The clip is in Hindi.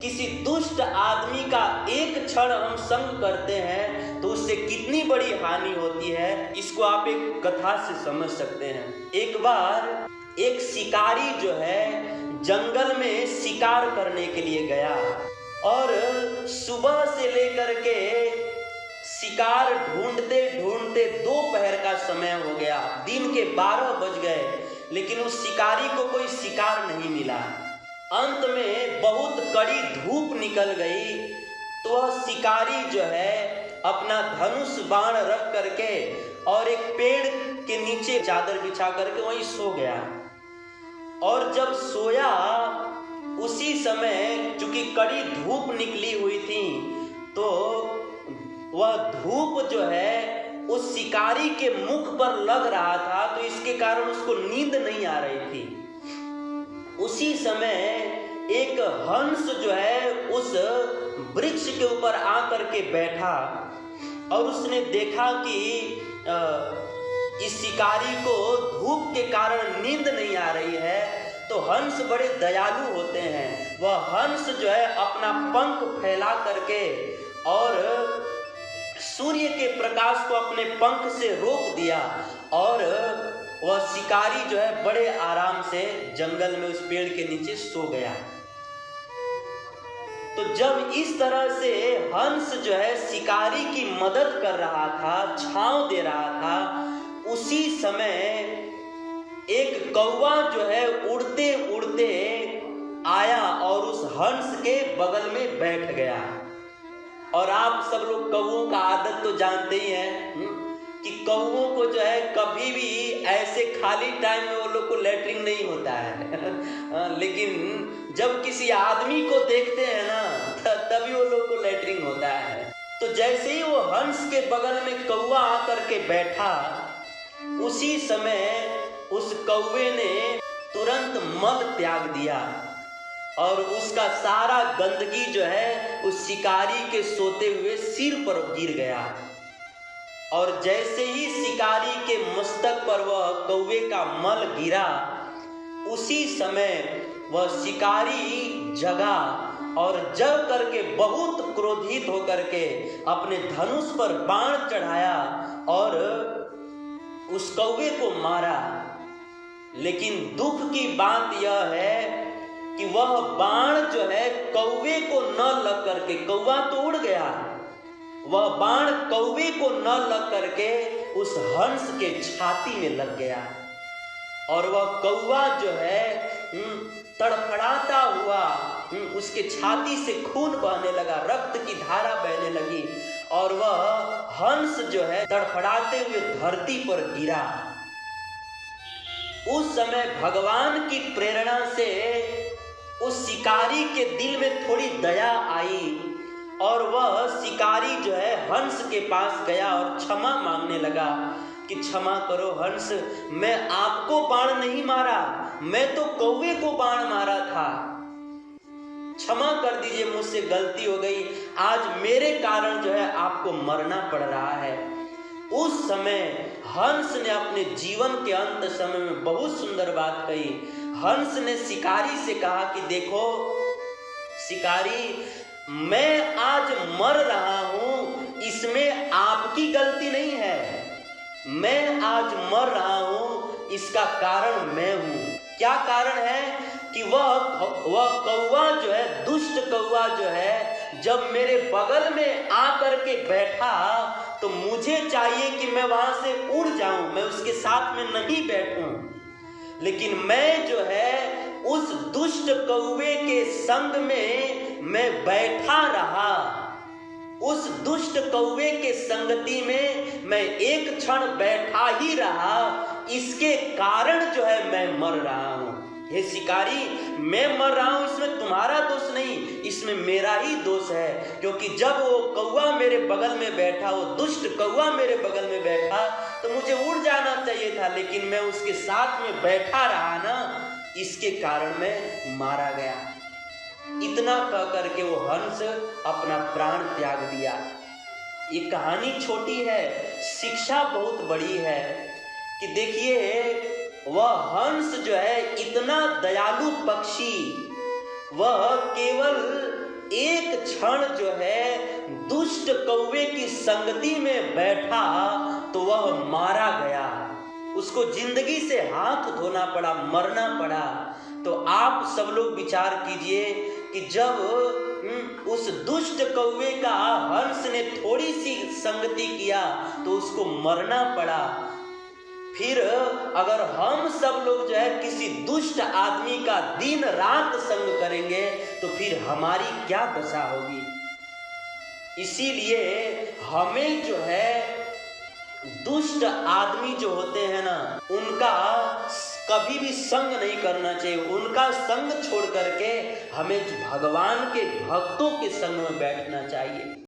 किसी दुष्ट आदमी का एक क्षण हम संग करते हैं तो उससे कितनी बड़ी हानि होती है, इसको आप एक कथा से समझ सकते हैं। एक बार एक शिकारी जो है जंगल में शिकार करने के लिए गया और सुबह से लेकर के शिकार ढूंढते ढूंढते दोपहर का समय हो गया, दिन के 12 बज गए, लेकिन उस शिकारी को कोई शिकार नहीं मिला। अंत में बहुत कड़ी धूप निकल गई तो वह शिकारी जो है अपना धनुष बाण रख करके और एक पेड़ के नीचे चादर बिछा करके वहीं सो गया। और जब सोया उसी समय चूंकि कड़ी धूप निकली हुई थी तो वह धूप जो है उस शिकारी के मुख पर लग रहा था, तो इसके कारण उसको नींद नहीं आ रही थी। उसी समय एक हंस जो है उस वृक्ष के ऊपर आकर के बैठा और उसने देखा कि इस शिकारी को धूप के कारण नींद नहीं आ रही है। तो हंस बड़े दयालु होते हैं, वह हंस जो है अपना पंख फैला करके और सूर्य के प्रकाश को अपने पंख से रोक दिया और वह शिकारी जो है बड़े आराम से जंगल में उस पेड़ के नीचे सो गया। तो जब इस तरह से हंस जो है शिकारी की मदद कर रहा था, छांव दे रहा था, उसी समय एक कौवा जो है उड़ते उड़ते आया और उस हंस के बगल में बैठ गया। और आप सब लोग कौवों का आदत तो जानते ही हैं कि कौवों को जो है कभी भी ऐसे खाली टाइम में वो लोग को लैट्रिन नहीं होता है लेकिन जब किसी आदमी को देखते हैं ना तभी वो लोग को लैट्रिन होता है। तो जैसे ही वो हंस के बगल में कौवा आकर के बैठा, उसी समय उस कौवे ने तुरंत मल त्याग दिया और उसका सारा गंदगी जो है उस शिकारी के सोते हुए सिर पर गिर गया। और जैसे ही शिकारी के मस्तक पर वह कौवे का मल गिरा, उसी समय वह शिकारी जगा और जग करके बहुत क्रोधित होकर के अपने धनुष पर बाण चढ़ाया और उस कौवे को मारा। लेकिन दुख की बात यह है कि वह बाण जो है कौवे को न लग करके, कौवा तो उड़ गया, वह बाण कौवे को न लग करके उस हंस के छाती में लग गया और वह कौवा जो है तड़फड़ाता हुआ उसके छाती से खून बहने लगा, रक्त की धारा बहने लगी और वह हंस जो है तड़फड़ाते हुए धरती पर गिरा। उस समय भगवान की प्रेरणा से उस शिकारी के दिल में थोड़ी दया आई और वह शिकारी जो है हंस के पास गया और क्षमा मांगने लगा कि क्षमा करो हंस, मैं आपको बाण नहीं मारा, मैं तो कौवे को बाण मारा था, क्षमा कर दीजिए, मुझसे गलती हो गई, आज मेरे कारण जो है आपको मरना पड़ रहा है। उस समय हंस ने अपने जीवन के अंत समय में बहुत सुंदर बात कही। हंस ने शिकारी से कहा कि देखो शिकारी, मैं आज मर रहा हूं, इसमें आपकी गलती नहीं है, मैं आज मर रहा हूं, इसका कारण मैं हूं। क्या कारण है कि वह कौवा जो है, दुष्ट कौवा जो है, जब मेरे बगल में आकर के बैठा तो मुझे चाहिए कि मैं वहां से उड़ जाऊं, मैं उसके साथ में नहीं बैठूं, लेकिन मैं जो है उस दुष्ट कौवे के संग में मैं बैठा रहा, उस दुष्ट कौवे के संगति में मैं एक क्षण बैठा ही रहा, इसके कारण जो है मैं मर रहा हूं। हे शिकारी, मैं मर रहा हूं, इसमें तुम्हारा दोष नहीं, इसमें मेरा ही दोष है, क्योंकि जब वो कौवा मेरे बगल में बैठा, वो दुष्ट कौवा मेरे बगल में बैठा तो मुझे उड़ जाना चाहिए था, लेकिन मैं उसके साथ में बैठा रहा ना, इसके कारण मैं मारा गया। इतना कह करके वो हंस अपना प्राण त्याग दिया। ये कहानी छोटी है, शिक्षा बहुत बड़ी है कि देखिए वह हंस जो है इतना दयालु पक्षी, वह केवल क्षण जो है दुष्ट कौवे की संगति में बैठा तो वह मारा गया, उसको जिंदगी से हाथ धोना पड़ा, मरना पड़ा। तो आप सब लोग विचार कीजिए कि जब उस दुष्ट कौवे का हंस ने थोड़ी सी संगति किया तो उसको मरना पड़ा, फिर अगर हम सब लोग जो है किसी दुष्ट आदमी का दिन रात संग करेंगे तो फिर हमारी क्या दशा होगी। इसीलिए हमें जो है दुष्ट आदमी जो होते हैं ना, उनका कभी भी संग नहीं करना चाहिए। उनका संग छोड़ करके हमें भगवान के भक्तों के संग में बैठना चाहिए।